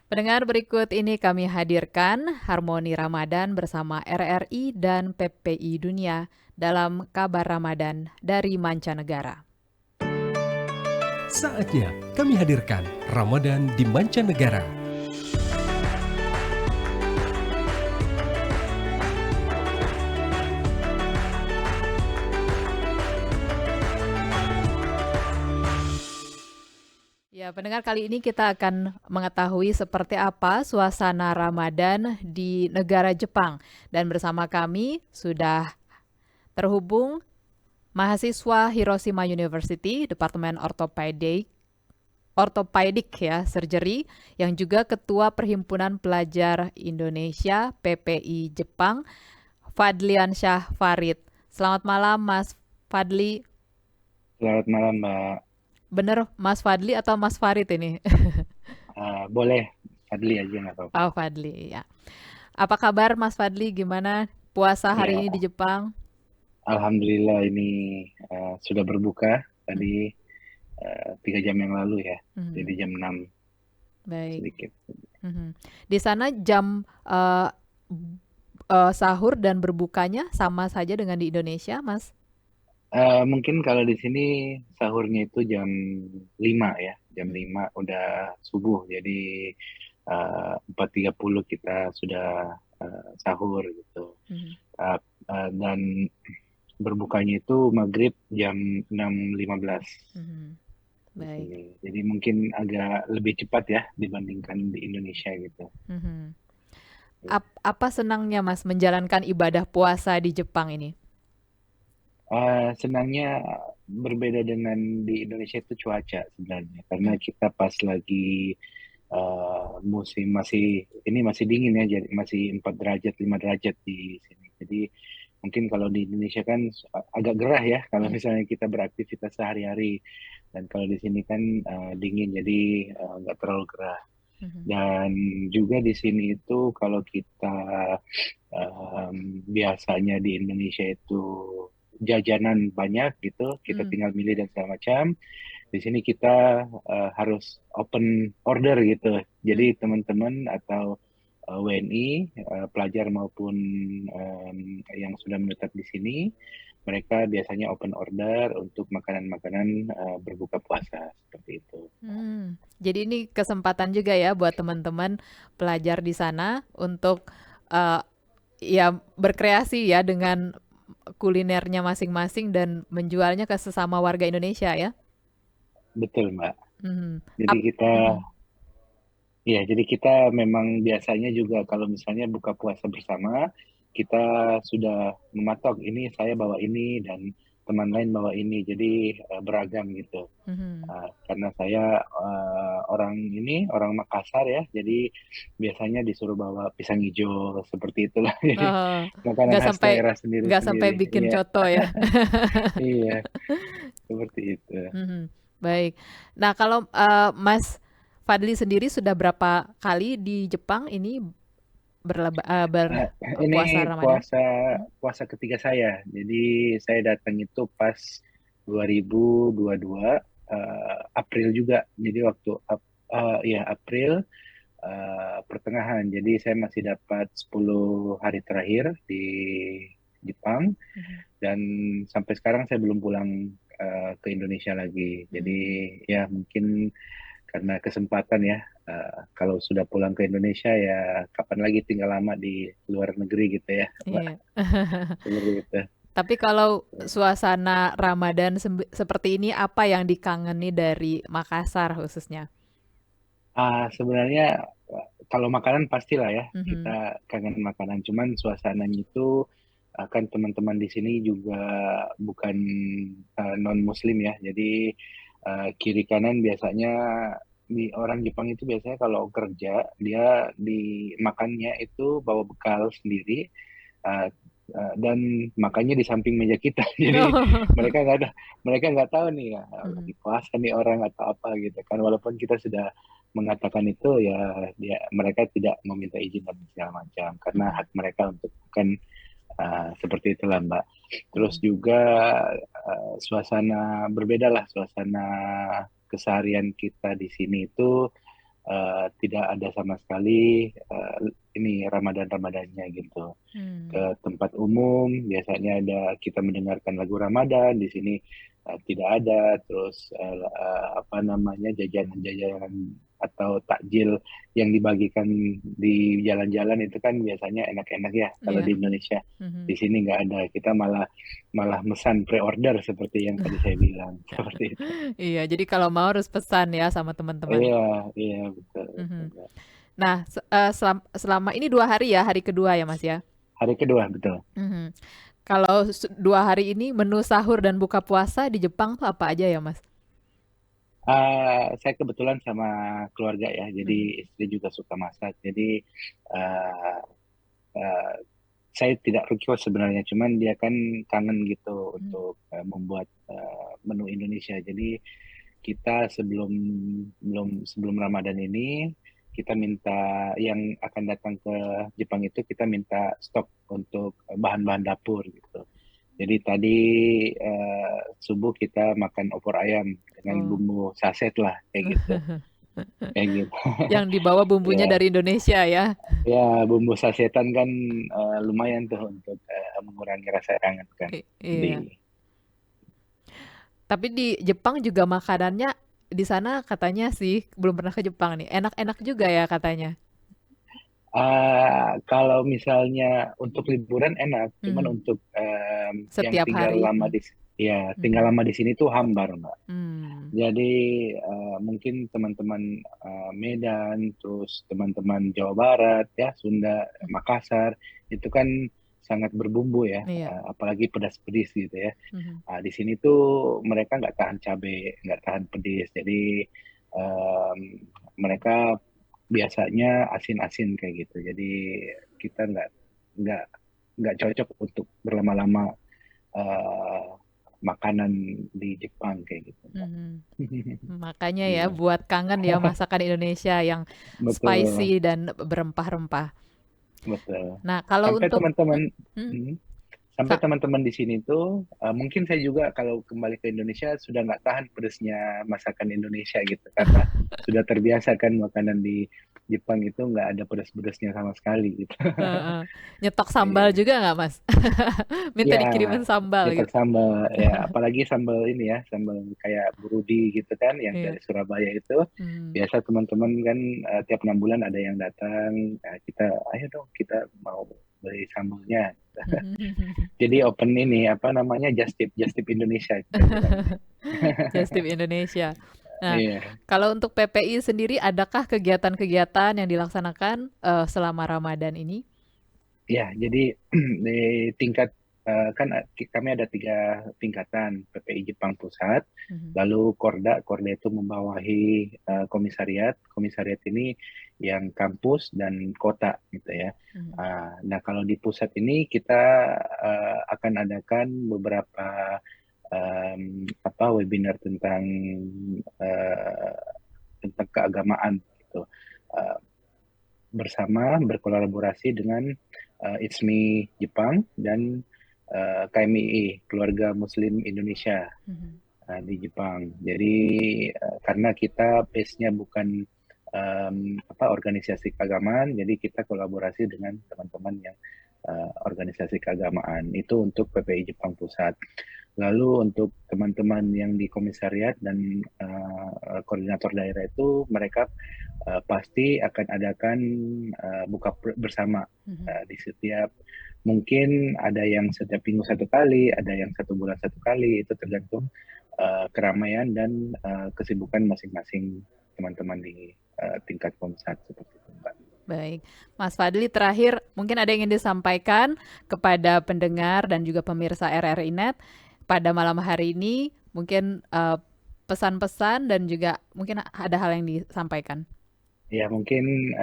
Pendengar, berikut ini kami hadirkan Harmoni Ramadan bersama RRI dan PPI Dunia dalam kabar Ramadan dari mancanegara. Saatnya kami hadirkan Ramadan di Mancanegara. Ya, pendengar, kali ini kita akan mengetahui seperti apa suasana Ramadan di negara Jepang. Dan bersama kami sudah terhubung mahasiswa Hiroshima University, Departemen Ortopedik ya, Surgery, yang juga Ketua Perhimpunan Pelajar Indonesia PPI Jepang, Fadliansyah Farid. Selamat malam Mas Fadli. Selamat malam, Mbak. Bener Mas Fadli atau Mas Farid ini? Boleh, Fadli aja nggak apa-apa. Oh, Fadli ya. Apa kabar Mas Fadli? Gimana puasa hari ini di Ya, Jepang? Alhamdulillah ini sudah berbuka Mhm, tadi 3 jam yang lalu ya, mhm. jadi jam 6 Baik. sedikit. Mhm. Di sana jam sahur dan berbukanya sama saja dengan di Indonesia, Mas? Mungkin kalau di sini sahurnya itu jam 5 ya, jam Mhm, 5 udah subuh, jadi 4.30 kita sudah sahur gitu. mhm, Uh, dan berbukanya itu maghrib jam 6.15 mhm. di Baik. sini. Jadi mungkin agak lebih cepat ya dibandingkan di Indonesia gitu. Mhm. Ya. Apa senangnya Mas menjalankan ibadah puasa di Jepang ini? Senangnya berbeda dengan di Indonesia itu cuaca sebenarnya, karena Mhm, kita pas lagi musim masih dingin ya, jadi masih 4 derajat 5 derajat di sini. Jadi mungkin kalau di Indonesia kan agak gerah ya kalau mhm, misalnya kita beraktivitas sehari-hari, dan kalau di sini kan dingin jadi nggak terlalu gerah. mhm, Dan juga di sini itu kalau kita biasanya di Indonesia itu jajanan banyak gitu, kita mhm, tinggal milih dan segala macam. Di sini kita harus open order gitu. mmm, Jadi teman-teman atau WNI, pelajar maupun yang sudah menetap di sini, mereka biasanya open order untuk makanan-makanan berbuka puasa seperti itu. Jadi ini kesempatan juga ya buat teman-teman pelajar di sana untuk, eee, ya berkreasi ya dengan kulinernya masing-masing dan menjualnya ke sesama warga Indonesia ya? Betul, Mbak. Mhm, Jadi kita mhm, Ya, jadi kita memang biasanya juga kalau misalnya buka puasa bersama, kita sudah mematok ini saya bawa ini dan teman lain bawa ini, jadi beragam gitu. mhm. Karena saya orang Makassar ya, jadi biasanya disuruh bawa pisang hijau seperti itulah. Jadi Oh, makanan nggak khas sampai daerah nggak sampai sendiri-sendiri. bikin Iya, coto ya? iya, seperti itu. Mhm, baik. Nah, kalau, Mas Fadli sendiri sudah berapa kali di Jepang ini Eh, ini berpuasa Ramadan? puasa Mhm, puasa ketiga saya. Jadi saya datang itu pas 2022 April juga. Jadi waktu ya April pertengahan. Jadi saya masih dapat 10 hari terakhir di Jepang, mhm, dan sampai sekarang saya belum pulang ke Indonesia lagi. Jadi mmm, ya mungkin karena kesempatan ya, kalau sudah pulang ke Indonesia ya kapan lagi tinggal lama di luar negeri gitu ya, Mbak, iya. seperti itu. Tapi kalau suasana Ramadan seperti ini, apa yang dikangeni dari Makassar khususnya? Sebenarnya kalau makanan pastilah ya Mhm, kita kangen makanan, cuman suasananya itu kan teman-teman di sini juga bukan non Muslim ya, jadi kiri kanan biasanya di orang Jepang itu biasanya kalau kerja dia dimakannya itu bawa bekal sendiri, uh, dan makannya di samping meja kita. Jadi oh, mereka nggak ada, mereka nggak tahu nih ya, mhm, lagi puasa nih orang atau apa gitu kan. Walaupun kita sudah mengatakan itu ya, dia mereka tidak meminta izin dan segala macam karena mhm, hak mereka untuk makan, seperti itulah, Mbak. Terus mhm, juga suasana berbeda lah, suasana keseharian kita di sini itu tidak ada sama sekali ini Ramadan-Ramadannya gitu. Hmm. Ke tempat umum biasanya ada kita mendengarkan lagu Ramadan, di sini tidak ada. Terus apa namanya, jajanan-jajanan atau takjil yang dibagikan di jalan-jalan itu kan biasanya enak-enak ya kalau Iya. di Indonesia. Mhm. Di sini nggak ada, kita malah malah mesan pre-order seperti yang tadi saya bilang seperti itu. Iya, jadi kalau mau harus pesan ya sama teman-teman. Iya, iya, betul, betul, Mhm. Mbak. Nah, selama ini 2 hari ya, hari kedua ya, Mas, ya? Hari kedua, betul. Mhm. Kalau 2 hari ini menu sahur dan buka puasa di Jepang tuh apa aja ya, Mas? Saya kebetulan sama keluarga ya, jadi Mhm. istri juga suka masak. Jadi uh, uh, saya tidak request sebenarnya, cuman dia kan kangen gitu Mmm. untuk membuat menu Indonesia. Jadi kita sebelum Ramadan ini kita minta yang akan datang ke Jepang itu, kita minta stok untuk bahan-bahan dapur gitu. Jadi tadi subuh kita makan opor ayam dengan Oh. bumbu saset lah kayak gitu, kayak gitu. Yang dibawa bumbunya Ya, dari Indonesia ya? ya bumbu sasetan kan lumayan tuh untuk mengurangi rasa kangen kan Iya. di. Tapi di Jepang juga makanannya di sana katanya sih, belum pernah ke Jepang nih, enak-enak juga ya katanya? Kalau misalnya untuk liburan enak, cuman Mhm. untuk yang Setiap tinggal hari? lama Mhm. ya tinggal Mhm. lama di sini tuh hambar, Mbak. Mmm. Jadi mungkin teman-teman Medan, terus teman-teman Jawa Barat, ya Sunda, Makassar, itu kan sangat berbumbu ya, Iya. apalagi pedas pedis gitu ya. Mhm. Di sini tuh mereka nggak tahan cabai, nggak tahan pedis, jadi em, mereka biasanya asin-asin kayak gitu. Jadi kita nggak nggak cocok untuk berlama-lama eh, makanan di Jepang kayak gitu, Mbak. Mhm. Makanya ya Iya, buat kangen ya masakan Indonesia yang betul, spicy dan berempah-rempah. betul. Nah, kalau Sampai untuk teman-teman, mhm, hmm, sampai sa teman-teman di sini tuh mungkin saya juga kalau kembali ke Indonesia sudah nggak tahan pedesnya masakan Indonesia gitu, karena sudah terbiasa kan makanan di Jepang itu nggak ada pedas-pedasnya sama sekali gitu. heeh, nyetok sambal Iya. juga nggak, Mas? Minta Ya, dikirimin sambal nyetok gitu? sambal ya, apalagi sambal ini ya, sambal kayak Burudi gitu kan, yang Iya. dari Surabaya itu. Mmm. Biasa teman-teman kan tiap 6 bulan ada yang datang, kita ayo dong kita mau beli sambalnya. Jadi open ini apa namanya, just tip Indonesia kita bilangnya. Just Tip Indonesia. Nah, Iya. kalau untuk PPI sendiri adakah kegiatan-kegiatan yang dilaksanakan, selama Ramadan ini? Ya, jadi di tingkat kan kami ada 3 tingkatan, PPI Jepang Pusat, Mhm. lalu Korda, Korda itu membawahi komisariat, komisariat ini yang kampus dan kota gitu ya. Mhm. Nah, kalau di pusat ini kita akan adakan beberapa apa webinar eh, tentang keagamaan gitu. Eh, Bersama berkolaborasi dengan ITSMI Jepang dan KMII, Keluarga Muslim Indonesia Mhm. di Jepang. Jadi karena kita base-nya bukan apa organisasi keagamaan, jadi kita kolaborasi dengan teman-teman yang organisasi keagamaan. Itu untuk PPI Jepang Pusat. Lalu untuk teman-teman yang di komisariat dan koordinator daerah itu, mereka pasti akan adakan buka bersama Mhm. di setiap, mungkin ada yang setiap minggu 1 kali, ada yang 1 bulan 1 kali, itu tergantung keramaian dan kesibukan masing-masing teman-teman di tingkat komsat seperti itu, Mbak. Baik. Mas Fadli, terakhir mungkin ada yang ingin disampaikan kepada pendengar dan juga pemirsa RRI Net pada malam hari ini, mungkin, pesan-pesan dan juga mungkin ada hal yang disampaikan? Ya mungkin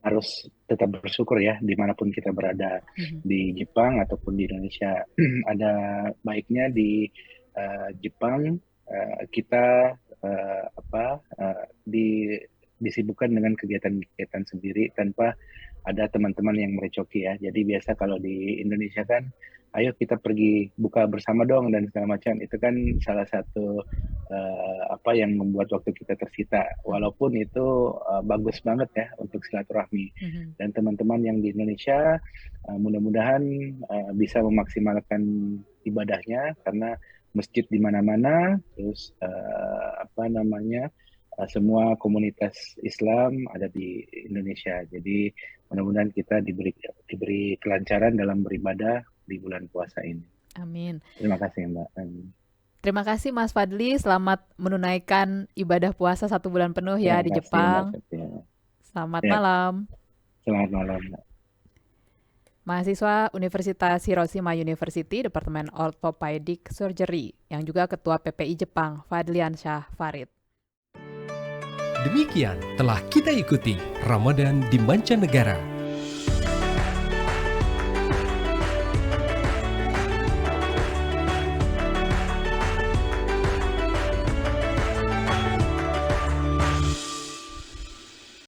harus tetap bersyukur ya dimanapun kita berada, Mhm. di Jepang ataupun di Indonesia. Ada baiknya di Jepang kita apa di disibukkan dengan kegiatan-kegiatan sendiri tanpa ada teman-teman yang merecoki ya. Jadi biasa kalau di Indonesia kan, ayo kita pergi buka bersama dong dan segala macam. Itu kan salah satu apa yang membuat waktu kita tersita. Walaupun itu bagus banget ya untuk silaturahmi. Dan teman-teman yang di Indonesia mudah-mudahan bisa memaksimalkan ibadahnya karena masjid di mana-mana, terus semua komunitas Islam ada di Indonesia. Jadi mudah-mudahan kita diberi kelancaran dalam beribadah di bulan puasa ini. Amin. Terima kasih Mbak. Terima kasih Mas Fadli, selamat menunaikan ibadah puasa 1 bulan penuh ya di Terima kasih, Jepang. Mbak Setia. Selamat Ya. malam. Selamat malam Mbak. Mahasiswa Universitas Hiroshima University, Departemen Orthopedic Surgery, yang juga Ketua PPI Jepang, Fadliansyah Farid. Demikian telah kita ikuti Ramadan di Mancanegara